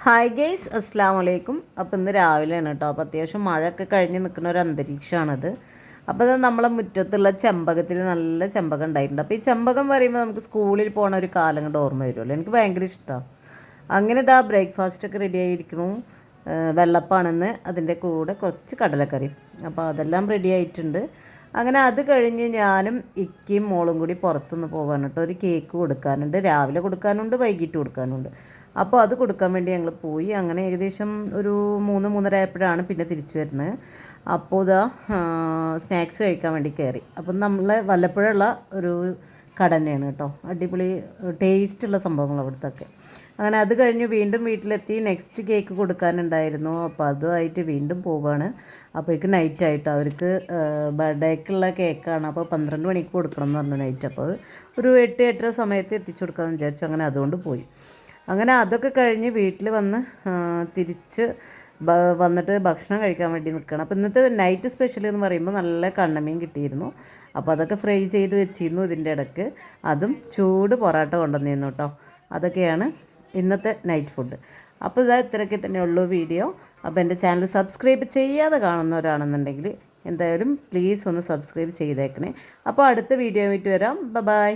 Hi guys, അസ്സാം വലൈക്കും. അപ്പോൾ ഇന്ന് രാവിലെയാണ് കേട്ടോ. അപ്പോൾ അത്യാവശ്യം മഴയൊക്കെ കഴിഞ്ഞ് നിൽക്കുന്ന ഒരു അന്തരീക്ഷമാണിത്. അപ്പോൾ അത് നമ്മളെ മുറ്റത്തുള്ള ചെമ്പകത്തിൽ നല്ല ചെമ്പകം ഉണ്ടായിട്ടുണ്ട്. അപ്പോൾ ഈ ചെമ്പകം പറയുമ്പോൾ നമുക്ക് സ്കൂളിൽ പോണ ഒരു കാലം കൊണ്ട് ഓർമ്മ വരുമല്ലോ. എനിക്ക് ഭയങ്കര ഇഷ്ടമാണ്. അങ്ങനെ ഇതാ ബ്രേക്ക്ഫാസ്റ്റൊക്കെ റെഡി ആയിരിക്കണു. വെള്ളപ്പാണെന്ന്, അതിൻ്റെ കൂടെ കുറച്ച് കടലക്കറി. അപ്പോൾ അതെല്ലാം റെഡി ആയിട്ടുണ്ട്. അങ്ങനെ അത് കഴിഞ്ഞ് ഞാനും ഇക്കയും മോളും കൂടി പുറത്തുനിന്ന് പോകാൻ കേട്ടോ. ഒരു കേക്ക് കൊടുക്കാനുണ്ട്, രാവിലെ കൊടുക്കാനുണ്ട്, വൈകിട്ട് കൊടുക്കാനുണ്ട്. അപ്പോൾ അത് കൊടുക്കാൻ വേണ്ടി ഞങ്ങൾ പോയി. അങ്ങനെ ഏകദേശം ഒരു 3-3:30 ആയപ്പോഴാണ് പിന്നെ തിരിച്ചു വരുന്നത്. അപ്പോൾ ഇതാ സ്നാക്സ് കഴിക്കാൻ വേണ്ടി കയറി. അപ്പം നമ്മൾ വല്ലപ്പോഴുള്ള ഒരു കട തന്നെയാണ് കേട്ടോ. അടിപൊളി ടേസ്റ്റുള്ള സംഭവങ്ങൾ അവിടുത്തൊക്കെ. അങ്ങനെ അത് കഴിഞ്ഞ് വീണ്ടും വീട്ടിലെത്തി. നെക്സ്റ്റ് കേക്ക് കൊടുക്കാനുണ്ടായിരുന്നു. അപ്പോൾ അതുമായിട്ട് വീണ്ടും പോവുകയാണ്. അപ്പോഴേക്ക് നൈറ്റായിട്ട് അവർക്ക് ബർത്ത്ഡേക്കുള്ള കേക്കാണ്. അപ്പോൾ 12 മണിക്ക് കൊടുക്കണം എന്ന് പറഞ്ഞു നൈറ്റ്. അപ്പോൾ ഒരു 8-8:30 സമയത്ത് എത്തിച്ചു കൊടുക്കാമെന്ന് വിചാരിച്ചു. അങ്ങനെ അതുകൊണ്ട് പോയി. അങ്ങനെ അതൊക്കെ കഴിഞ്ഞ് വീട്ടിൽ വന്ന് തിരിച്ച് വന്നിട്ട് ഭക്ഷണം കഴിക്കാൻ വേണ്ടി നിൽക്കണം. അപ്പോൾ ഇന്നത്തെ നൈറ്റ് സ്പെഷ്യൽ എന്ന് പറയുമ്പോൾ നല്ല കണ്ണമീൻ കിട്ടിയിരുന്നു. അപ്പോൾ അതൊക്കെ ഫ്രൈ ചെയ്ത് വെച്ചിരുന്നു ഇതിൻ്റെ ഇടയ്ക്ക്. അതും ചൂട് പൊറോട്ട കൊണ്ടുവന്നിരുന്നു കേട്ടോ. അതൊക്കെയാണ് ഇന്നത്തെ നൈറ്റ് ഫുഡ്. അപ്പോൾ ഇതാ ഇത്രയൊക്കെ തന്നെയുള്ളൂ വീഡിയോ. അപ്പോൾ എൻ്റെ ചാനൽ സബ്സ്ക്രൈബ് ചെയ്യാതെ കാണുന്നവരാണെന്നുണ്ടെങ്കിൽ എന്തായാലും പ്ലീസ് ഒന്ന് സബ്സ്ക്രൈബ് ചെയ്തേക്കണേ. അപ്പോൾ അടുത്ത വീഡിയോ ആയിട്ട് വരാം. ബൈ.